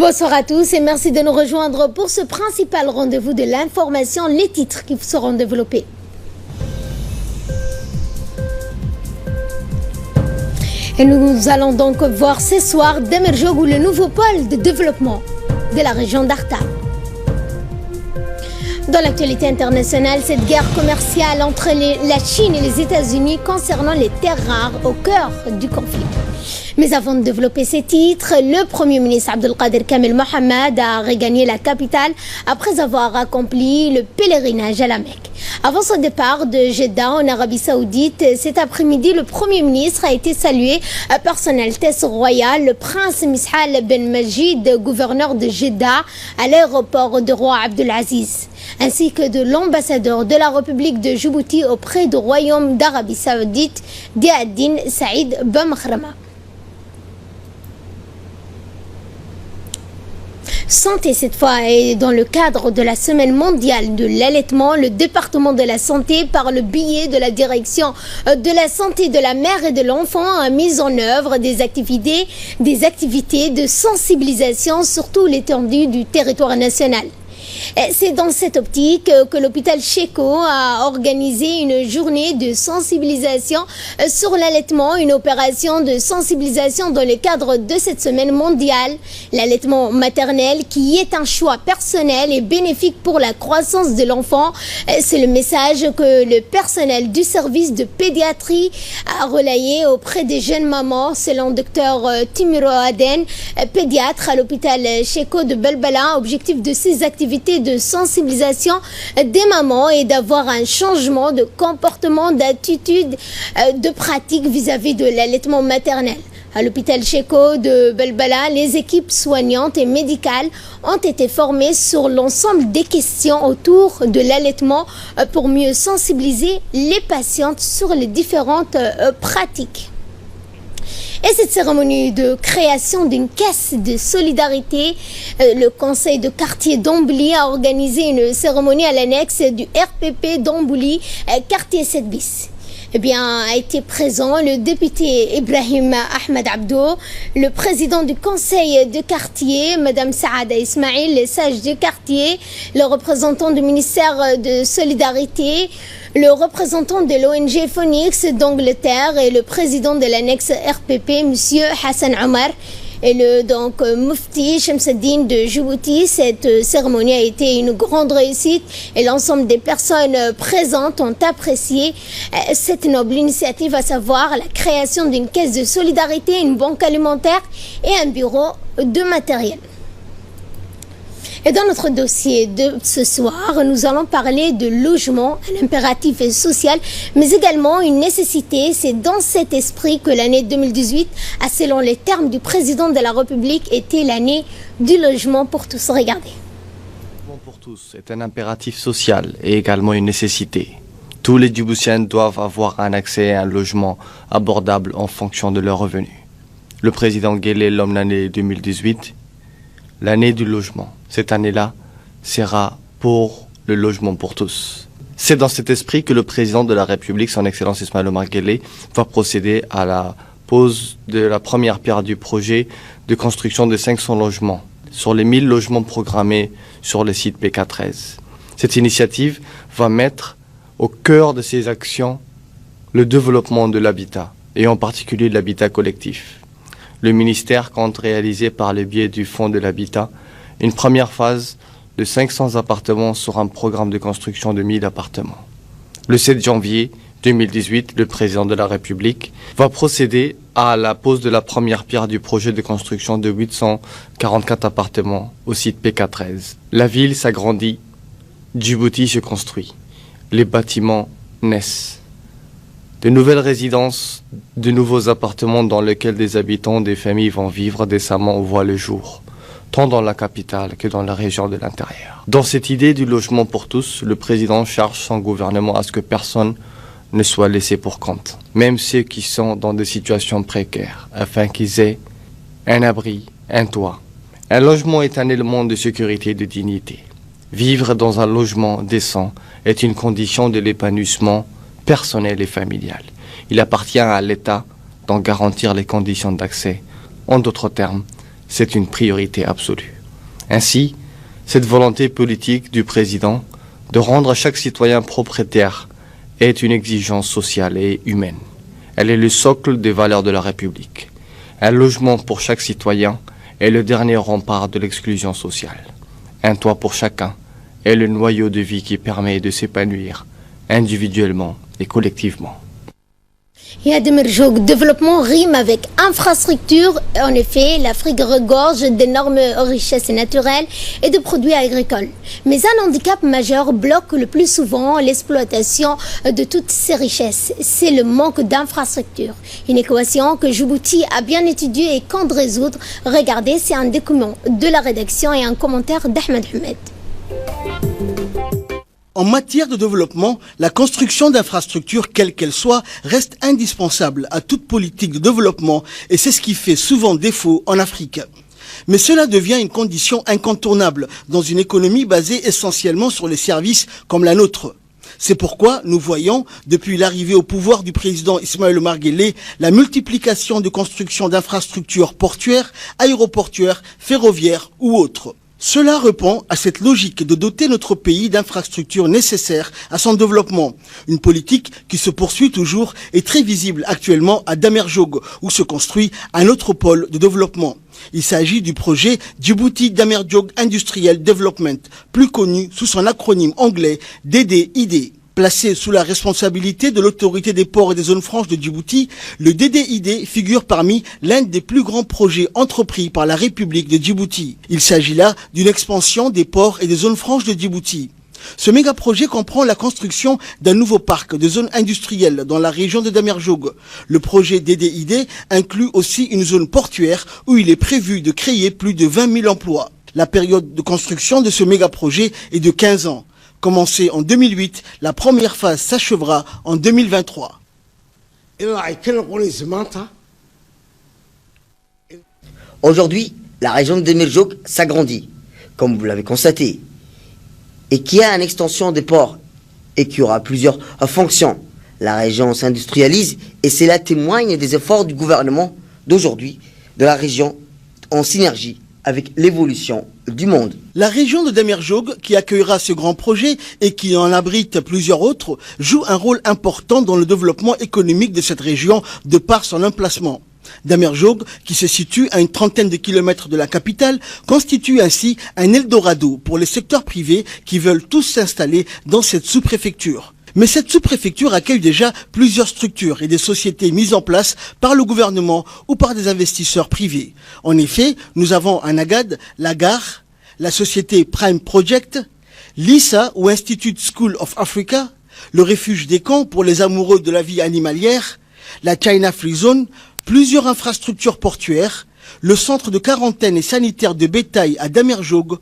Bonsoir à tous et merci de nous rejoindre pour ce principal rendez-vous de l'information, les titres qui seront développés. Et nous allons donc voir ce soir Demirjougou, le nouveau pôle de développement de la région d'Arta. Dans l'actualité internationale, cette guerre commerciale entre la Chine et les États-Unis concernant les terres rares au cœur du conflit. Mais avant de développer ces titres, le Premier ministre Abdelkader Kamel Mohamed a regagné la capitale après avoir accompli le pèlerinage à la Mecque. Avant son départ de Jeddah en Arabie Saoudite, cet après-midi, le Premier ministre a été salué par son Altesse royale, le prince Mishal Ben Majid, gouverneur de Jeddah, à l'aéroport de Roi Abdelaziz, ainsi que de l'ambassadeur de la République de Djibouti auprès du Royaume d'Arabie Saoudite, Diaddin Saïd Ben Makhrama. Santé cette fois, et dans le cadre de la semaine mondiale de l'allaitement, le département de la santé, par le biais de la direction de la santé de la mère et de l'enfant, a mis en œuvre des activités de sensibilisation sur toute l'étendue du territoire national. C'est dans cette optique que l'hôpital Cheko a organisé une journée de sensibilisation sur l'allaitement, une opération de sensibilisation dans le cadre de cette semaine mondiale. L'allaitement maternel qui est un choix personnel et bénéfique pour la croissance de l'enfant. C'est le message que le personnel du service de pédiatrie a relayé auprès des jeunes mamans, selon Dr Timiro Aden, pédiatre à l'hôpital Cheko de Belbala. Objectif de ces activités de sensibilisation des mamans et d'avoir un changement de comportement, d'attitude, de pratique vis-à-vis de l'allaitement maternel. À l'hôpital Cheko de Belbala, les équipes soignantes et médicales ont été formées sur l'ensemble des questions autour de l'allaitement pour mieux sensibiliser les patientes sur les différentes pratiques. Et cette cérémonie de création d'une caisse de solidarité, le conseil de quartier d'Ambouli a organisé une cérémonie à l'annexe du RPP d'Ambouli, quartier 7 bis. Eh bien, a été présent le député Ibrahim Ahmed Abdo, le président du conseil de quartier, Madame Saada Ismail, les sages du quartier, le représentant du ministère de Solidarité, le représentant de l'ONG Phoenix d'Angleterre et le président de l'annexe RPP, Monsieur Hassan Omar, et le Mufti Shamsuddin de Djibouti. Cette cérémonie a été une grande réussite et l'ensemble des personnes présentes ont apprécié cette noble initiative, à savoir la création d'une caisse de solidarité, une banque alimentaire et un bureau de matériel. Et dans notre dossier de ce soir, nous allons parler de logement, un impératif social, mais également une nécessité. C'est dans cet esprit que l'année 2018, selon les termes du président de la République, était l'année du logement pour tous. Regardez. Le logement pour tous est un impératif social et également une nécessité. Tous les Djiboutiens doivent avoir un accès à un logement abordable en fonction de leurs revenus. Le président Guelleh nomme l'année 2018 l'année du logement. Cette année-là sera pour le logement pour tous. C'est dans cet esprit que le président de la République, son Excellence Ismaïla Omar Guelleh, va procéder à la pose de la première pierre du projet de construction de 500 logements sur les 1000 logements programmés sur le site PK13. Cette initiative va mettre au cœur de ses actions le développement de l'habitat, et en particulier de l'habitat collectif. Le ministère compte réaliser par le biais du Fonds de l'habitat une première phase de 500 appartements sur un programme de construction de 1000 appartements. Le 7 janvier 2018, le président de la République va procéder à la pose de la première pierre du projet de construction de 844 appartements au site PK13. La ville s'agrandit, Djibouti se construit, les bâtiments naissent. De nouvelles résidences, de nouveaux appartements dans lesquels des habitants, des familles vont vivre décemment voient le jour, tant dans la capitale que dans la région de l'intérieur. Dans cette idée du logement pour tous, le président charge son gouvernement à ce que personne ne soit laissé pour compte, même ceux qui sont dans des situations précaires, afin qu'ils aient un abri, un toit. Un logement est un élément de sécurité et de dignité. Vivre dans un logement décent est une condition de l'épanouissement personnel et familial. Il appartient à l'État d'en garantir les conditions d'accès. En d'autres termes, c'est une priorité absolue. Ainsi, cette volonté politique du président de rendre chaque citoyen propriétaire est une exigence sociale et humaine. Elle est le socle des valeurs de la République. Un logement pour chaque citoyen est le dernier rempart de l'exclusion sociale. Un toit pour chacun est le noyau de vie qui permet de s'épanouir individuellement et collectivement. Et à Demerjoug, développement rime avec infrastructure. En effet, l'Afrique regorge d'énormes richesses naturelles et de produits agricoles. Mais un handicap majeur bloque le plus souvent l'exploitation de toutes ces richesses. C'est le manque d'infrastructures. Une équation que Djibouti a bien étudiée et compte résoudre. Regardez, c'est un document de la rédaction et un commentaire d'Ahmed Hamed. En matière de développement, la construction d'infrastructures, quelle qu'elle soit, reste indispensable à toute politique de développement et c'est ce qui fait souvent défaut en Afrique. Mais cela devient une condition incontournable dans une économie basée essentiellement sur les services comme la nôtre. C'est pourquoi nous voyons, depuis l'arrivée au pouvoir du président Ismaël Omar Guelleh, la multiplication de constructions d'infrastructures portuaires, aéroportuaires, ferroviaires ou autres. Cela répond à cette logique de doter notre pays d'infrastructures nécessaires à son développement. Une politique qui se poursuit toujours et très visible actuellement à Damerjoug, où se construit un autre pôle de développement. Il s'agit du projet Djibouti Damerjoug Industrial Development, plus connu sous son acronyme anglais DDID. Placé sous la responsabilité de l'autorité des ports et des zones franches de Djibouti, le DDID figure parmi l'un des plus grands projets entrepris par la République de Djibouti. Il s'agit là d'une expansion des ports et des zones franches de Djibouti. Ce méga-projet comprend la construction d'un nouveau parc de zones industrielles dans la région de Damerjoug. Le projet DDID inclut aussi une zone portuaire où il est prévu de créer plus de 20 000 emplois. La période de construction de ce méga-projet est de 15 ans. Commencé en 2008, la première phase s'achèvera en 2023. Aujourd'hui, la région de Damerjoug s'agrandit, comme vous l'avez constaté, et qui a une extension des ports et qui aura plusieurs fonctions. La région s'industrialise et cela témoigne des efforts du gouvernement d'aujourd'hui, de la région, en synergie avec l'évolution du monde. La région de Damerjoug, qui accueillera ce grand projet et qui en abrite plusieurs autres, joue un rôle important dans le développement économique de cette région de par son emplacement. Damerjoug, qui se situe à une trentaine de kilomètres de la capitale, constitue ainsi un Eldorado pour les secteurs privés qui veulent tous s'installer dans cette sous-préfecture. Mais cette sous-préfecture accueille déjà plusieurs structures et des sociétés mises en place par le gouvernement ou par des investisseurs privés. En effet, nous avons à Nagad la gare, la société Prime Project, l'ISA ou Institute School of Africa, le refuge des camps pour les amoureux de la vie animalière, la China Free Zone, plusieurs infrastructures portuaires, le centre de quarantaine et sanitaire de bétail à Damerjoug,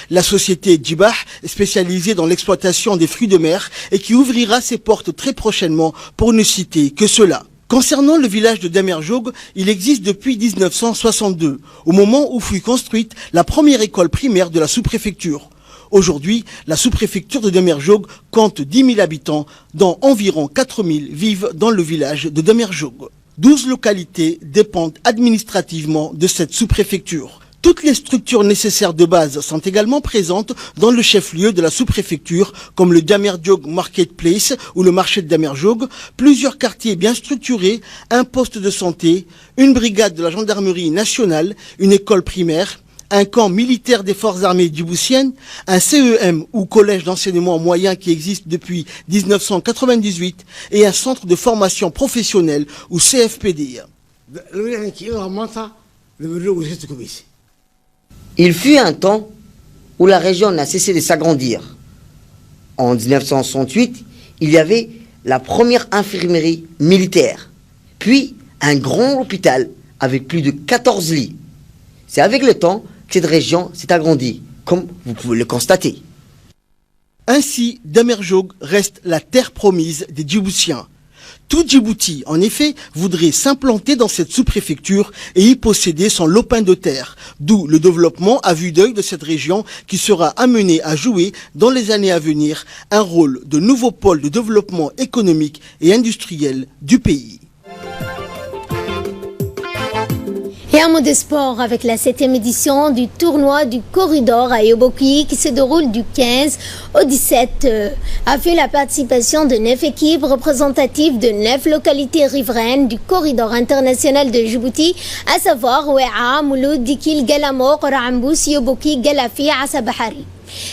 la société Djibah, spécialisée dans l'exploitation des fruits de mer et qui ouvrira ses portes très prochainement pour ne citer que cela. Concernant le village de Damerjoug, il existe depuis 1962, au moment où fut construite la première école primaire de la sous-préfecture. Aujourd'hui, la sous-préfecture de Damerjoug compte 10 000 habitants, dont environ 4 000 vivent dans le village de Damerjoug. 12 localités dépendent administrativement de cette sous-préfecture. Toutes les structures nécessaires de base sont également présentes dans le chef-lieu de la sous-préfecture, comme le Damerjoug Marketplace ou le marché de Damerjoug, plusieurs quartiers bien structurés, un poste de santé, une brigade de la gendarmerie nationale, une école primaire, un camp militaire des forces armées djiboutiennes, un CEM ou collège d'enseignement moyen qui existe depuis 1998 et un centre de formation professionnelle ou CFPD. Il fut un temps où la région n'a cessé de s'agrandir. En 1968, il y avait la première infirmerie militaire, puis un grand hôpital avec plus de 14 lits. C'est avec le temps que cette région s'est agrandie, comme vous pouvez le constater. Ainsi, Damerjoug reste la terre promise des Djiboutiens. Tout Djibouti, en effet, voudrait s'implanter dans cette sous-préfecture et y posséder son lopin de terre, d'où le développement à vue d'œil de cette région qui sera amené à jouer dans les années à venir un rôle de nouveau pôle de développement économique et industriel du pays. Et un mot de sport avec la 7e édition du tournoi du Corridor à Yoboki qui se déroule du 15 au 17 a vu la participation de 9 équipes représentatives de 9 localités riveraines du Corridor international de Djibouti, à savoir Ouéa, Mouloud, Dikil, Galamo, Korambous, Yoboki, Galafi, Asabahari.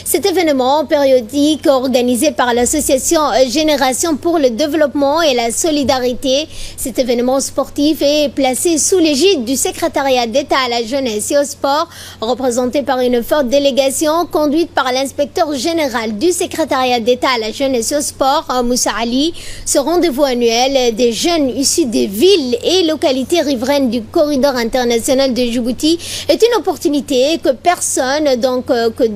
Cet événement périodique organisé par l'association Génération pour le développement et la solidarité, cet événement sportif est placé sous l'égide du secrétariat d'État à la jeunesse et au sport, représenté par une forte délégation conduite par l'inspecteur général du secrétariat d'État à la jeunesse et au sport, Moussa Ali. Ce rendez-vous annuel des jeunes issus des villes et localités riveraines du corridor international de Djibouti est une opportunité que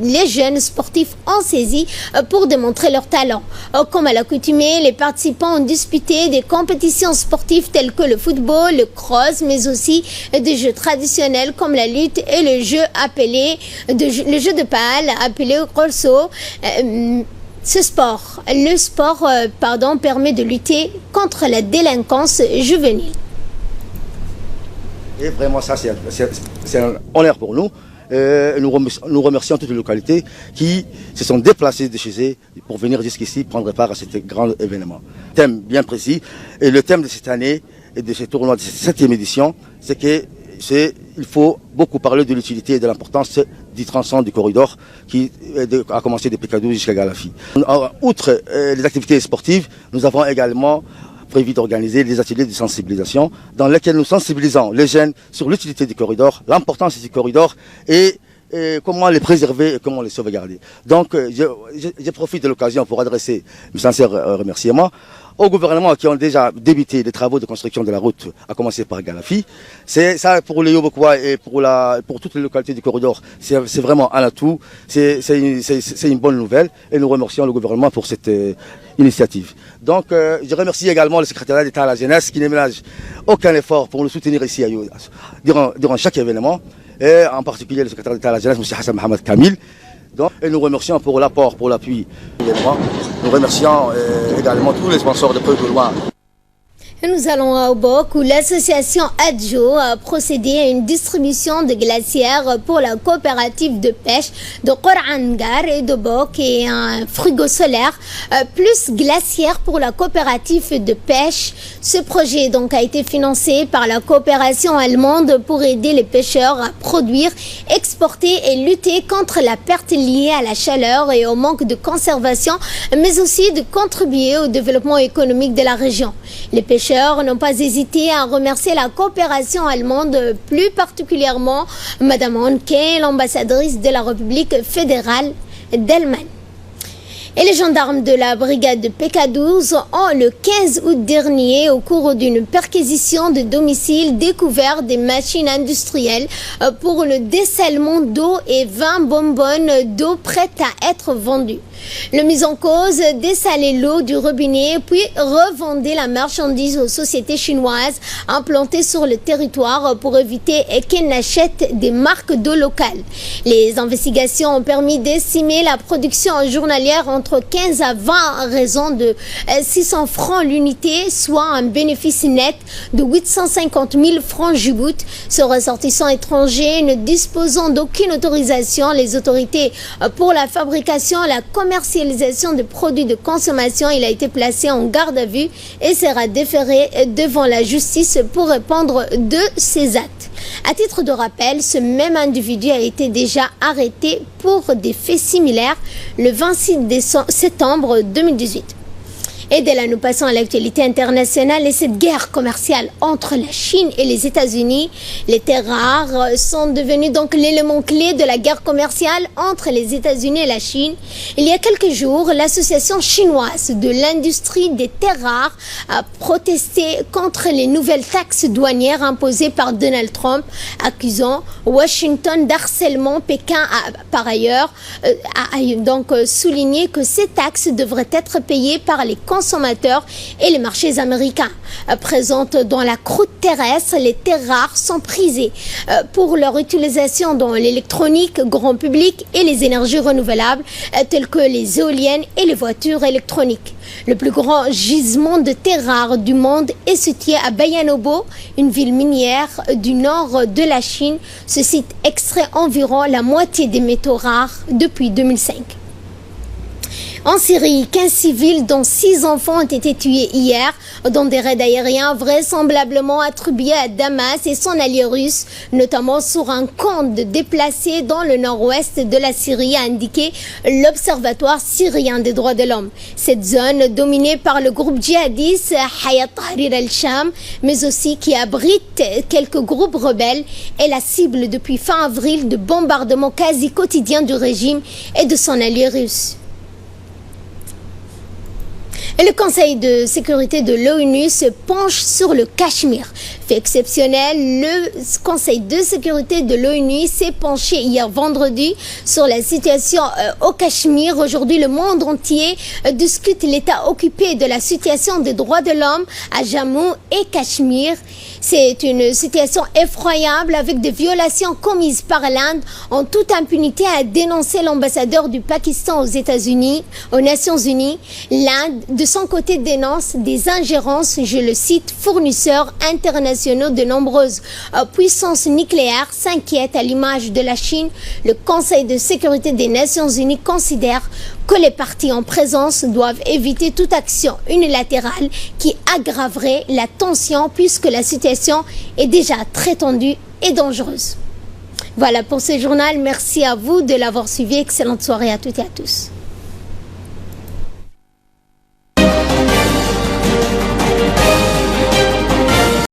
les jeunes sportifs ont saisi pour démontrer leur talent. Comme à l'accoutumée, les participants ont disputé des compétitions sportives telles que le football, le cross, mais aussi des jeux traditionnels comme la lutte et le jeu de pal appelé Corso. Le sport permet de lutter contre la délinquance juvénile. Et vraiment, ça, c'est un honneur pour nous. Nous remercions toutes les localités qui se sont déplacées de chez eux pour venir jusqu'ici prendre part à ce grand événement. Thème bien précis. Et le thème de cette année et de ce tournoi de cette 7e édition, c'est qu'il faut beaucoup parler de l'utilité et de l'importance du tronçon du corridor qui a commencé de Pékadou jusqu'à Galafi. Outre les activités sportives, nous avons également prévu d'organiser des ateliers de sensibilisation dans lesquels nous sensibilisons les jeunes sur l'utilité du corridor, l'importance du corridor et comment les préserver et comment les sauvegarder. Donc je profite de l'occasion pour adresser mes sincères remerciements au gouvernement qui ont déjà débuté les travaux de construction de la route, à commencer par Galafi. C'est ça pour les Yobokois et pour toutes les localités du corridor, c'est vraiment un atout, c'est une bonne nouvelle et nous remercions le gouvernement pour cette initiative. Donc je remercie également le secrétariat d'État à la jeunesse qui ne ménage aucun effort pour nous soutenir ici durant chaque événement, et en particulier le secrétaire d'État à la jeunesse, M. Hassan Mohamed Kamil. Donc, et nous remercions pour l'apport, pour l'appui. Nous remercions également tous les sponsors de peu de loin. Et nous allons à Obok où l'association Adjo a procédé à une distribution de glacières pour la coopérative de pêche de Korangar et d'Obok et un frigo solaire plus glacière pour la coopérative de pêche. Ce projet donc a été financé par la coopération allemande pour aider les pêcheurs à produire, exporter et lutter contre la perte liée à la chaleur et au manque de conservation, mais aussi de contribuer au développement économique de la région. Les pêcheurs n'ont pas hésité à remercier la coopération allemande, plus particulièrement Madame Honke, l'ambassadrice de la République fédérale d'Allemagne. Et les gendarmes de la brigade de PK12 ont, le 15 août dernier, au cours d'une perquisition de domicile, découvert des machines industrielles pour le dessalement d'eau et 20 bonbonnes d'eau prêtes à être vendues. Le mis en cause dessalait l'eau du robinet puis revendait la marchandise aux sociétés chinoises implantées sur le territoire pour éviter qu'elles n'achètent des marques d'eau locales. Les investigations ont permis d'estimer la production journalière entre 15 à 20 raisons de 600 francs l'unité, soit un bénéfice net de 850 000 francs Djibouti. Ce ressortissant étranger ne disposant d'aucune autorisation, les autorités pour la fabrication et la commercialisation de produits de consommation, il a été placé en garde à vue et sera déféré devant la justice pour répondre de ses actes. À titre de rappel, ce même individu a été déjà arrêté pour des faits similaires le 26 septembre 2018. Et dès là, nous passons à l'actualité internationale et cette guerre commerciale entre la Chine et les États-Unis. Les terres rares sont devenues donc l'élément clé de la guerre commerciale entre les États-Unis et la Chine. Il y a quelques jours, l'association chinoise de l'industrie des terres rares a protesté contre les nouvelles taxes douanières imposées par Donald Trump, accusant Washington d'harcèlement. Pékin a par ailleurs donc souligné que ces taxes devraient être payées par les consommateurs et les marchés américains. Présentes dans la croûte terrestre, les terres rares sont prisées pour leur utilisation dans l'électronique, grand public et les énergies renouvelables telles que les éoliennes et les voitures électroniques. Le plus grand gisement de terres rares du monde est situé à Bayanobo, une ville minière du nord de la Chine. Ce site extrait environ la moitié des métaux rares depuis 2005. En Syrie, 15 civils dont 6 enfants ont été tués hier dans des raids aériens vraisemblablement attribués à Damas et son allié russe, notamment sur un camp de déplacés dans le nord-ouest de la Syrie, a indiqué l'Observatoire syrien des droits de l'homme. Cette zone, dominée par le groupe djihadiste Hayat Tahrir al-Sham, mais aussi qui abrite quelques groupes rebelles, est la cible depuis fin avril de bombardements quasi quotidiens du régime et de son allié russe. Et le Conseil de sécurité de l'ONU se penche sur le Cachemire. Fait exceptionnel, le Conseil de sécurité de l'ONU s'est penché hier vendredi sur la situation au Cachemire. Aujourd'hui, le monde entier discute l'état occupé de la situation des droits de l'homme à Jammu et Cachemire. C'est une situation effroyable avec des violations commises par l'Inde en toute impunité, a dénoncé l'ambassadeur du Pakistan aux États-Unis, aux Nations Unies. L'Inde, de son côté, dénonce des ingérences, je le cite, fournisseurs internationaux de nombreuses puissances nucléaires s'inquiètent à l'image de la Chine. Le Conseil de sécurité des Nations Unies considère que les partis en présence doivent éviter toute action unilatérale qui aggraverait la tension puisque la situation est déjà très tendue et dangereuse. Voilà pour ce journal. Merci à vous de l'avoir suivi. Excellente soirée à toutes et à tous.